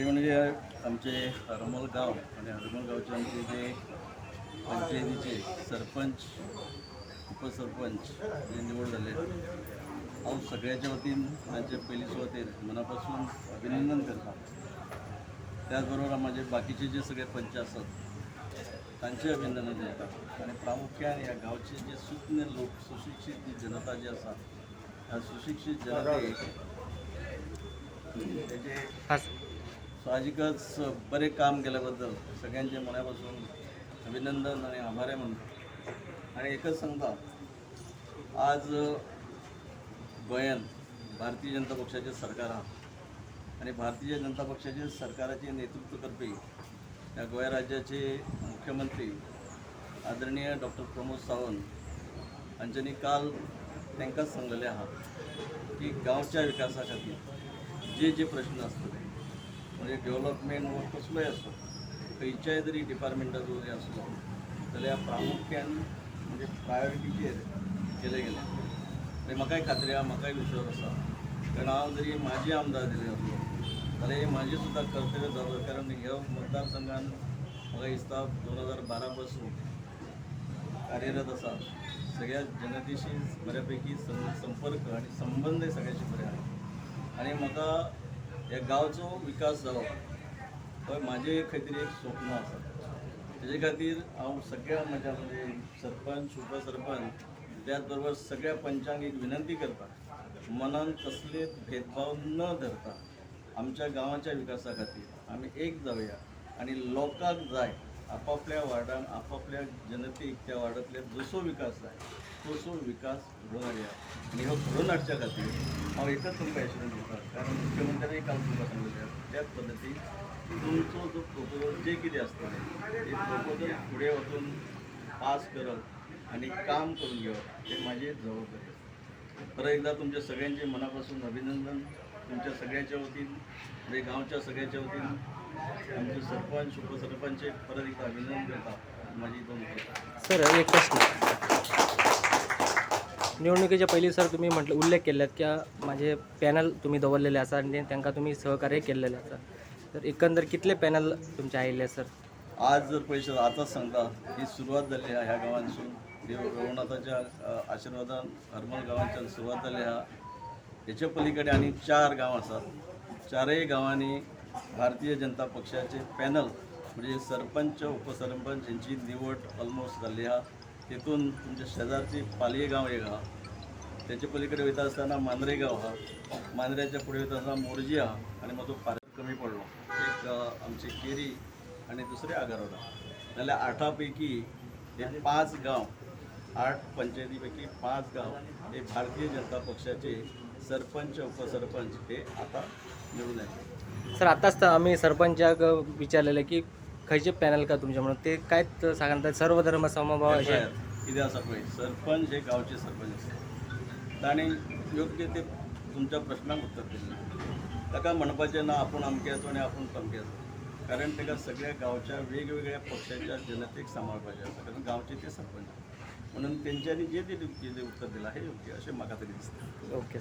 खरी म्हणजे आमचे हरमल गाव आणि हरमल गावचे आमचे जे पंचायतीचे सरपंच उपसरपंच जे निवड झाले हांव सगळ्याच्या वतीन तांचे पयली सुवातेर मनापासून अभिनंदन करता। त्याचबरोबर माझे बाकीचे जे सगळे पंच असतात तांचे अभिनंदन करता आणि प्रामुख्यान ह्या गावचे जे सुज्ञ लोक सुशिक्षित जी जनता जी आसा ह्या सुशिक्षित जनतेक त्याचे साहजिकच बरे काम केल्याबद्दल सगळ्यांचे मनापासून अभिनंदन आणि आभार म्हणतो। आणि एकच सांगता, आज गोंयांत भारतीय जनता पक्षाचे सरकार आहा आणि भारतीय जनता पक्षाचे सरकाराचे नेतृत्व करपी ह्या गोंय राज्याचे मुख्यमंत्री आदरणीय डॉक्टर प्रमोद सावंत हांच्यांनी काल तांकांच सांगलेलें आहा की गांवच्या विकासा खातीर जे जे प्रश्न आसतले म्हणजे डेव्हलपमेंट वो कसलोय आसूं खंयच्याय जरी डिपार्टमेंटाचो जरी आसलो जाल्यार प्रामुख्यान म्हणजे प्रायोरिटीचेर केले गेले। आणि म्हाकाय खात्री आहा, म्हाकाय विश्वास आसा, कारण हांव जरी माजी आमदार दिले आसलो जाल्यार हे म्हाजें सुद्दां कर्तव्य जालो, कारण ह्या मतदारसंघान म्हाका दिसता 2012 पासून कार्यरत आसा। सगळ्या जनतेशी बऱ्यापैकी संपर्क आणि संबंद सगळ्याचे बरे आहा आणि म्हाका ह्या गांवचो विकास जालो हो म्हाजें खंय तरी एक स्वप्न आसा। तेजे खातीर हांव सगळ्या म्हज्या म्हणजे सरपंच उपसरपंच त्याच बरोबर सगळ्या पंचांक एक विनंती करता, मनान कसले भेदभाव न धरता आमच्या गांवाच्या विकासा खातीर आमी एक जावया आणि लोकांक जाय आपापल्या वार्डान आपापल्या जनतेक त्या वार्डांतल्या जसो विकास जाय तसो विकास घडोवन हाडया। आणि हो घडोवन हाडच्या खातीर हांव एकच तुमकां एश्युरन्स दिता, कारण मुख्यमंत्र्यांनी काल तुमकां सांगलेलें त्याच पद्दतीन तुमचो जो प्रोपोजल जे कितें आसतलें ते प्रोपोजल फुडें वचून पास करप आणि काम करून घेवप हे माझी जबाबदारी आसा। परत एकदा तुमच्या सगळ्यांचे मनापासून अभिनंदन, तुमच्या सगळ्याच्या वतीन म्हणजे गांवच्या सगळ्याच्या वतीन आमचे सरपंच उपसरपंच परत एकदा अभिनंदन करता। माझी दोन सर एक प्रश्न, निवडणुकीच्या पयलीं सर तुम्ही म्हटलं उल्लेख केल्यात की माझे पॅनल तुम्ही दवरलेले आसा आणि तांकां तुम्ही सहकार्य केलेले आसा, तर एकंदर कितले पॅनल तुमचे आयिल्ले सर? आज जर पयशे आतांच सांगता ही सुरवात जाल्ली आहा ह्या गांवांसून, रघुनाथाच्या आशिर्वादान हरमल गांवांच्यान सुरवात जाल्ली आहा। हेचे पलीकडे आनी 4 गांव आसात, चारय गांवांनी भारतीय जनता पक्षाचे पॅनल म्हणजे सरपंच उपसरपंच यांची निवड ऑलमोस्ट जाल्ली आहा। तितून तुमच्या शेजारची पालये गांव एक आहा, त्याचे पलीकडे वयता आसतना मांद्रे गांव आहा, मांद्र्याच्या फुडें वयता आसतना मोरजी आहा आणि माजो फारक कमी पडलो एक आमचे केरी आणि दुसरे आगारोडा, जाल्यार 8 पैकी हे 5 गांव 8 पंचायती पैकी 5 गांव हे भारतीय जनता पक्षाचे सरपंच उपसरपंच हे आता निवडून येतात। सर आताच आम्ही सरपंचाक विचारलेलं की खंयचे पॅनल का तुमचे म्हणून, ते काय सांगतात सर्व धर्म समभाव असे कितें आसा पळय, सरपंच हे गांवचे सरपंच आसता, ताणें योग्य ते तुमच्या प्रश्नांक उत्तर दिलें। ताका म्हणपाचें ना आपूण अमकेचो आनी आपूण तमकेचो, कारण ताका सगळ्या गांवच्या वेगवेगळ्या पक्षाच्या जनतेक सांबाळपाचें आसा, कारण गांवचे ते सरपंच म्हणून तेंच्यांनी जे उत्तर दिलां हे योग्य अशें म्हाका तरी दिसता। ओके।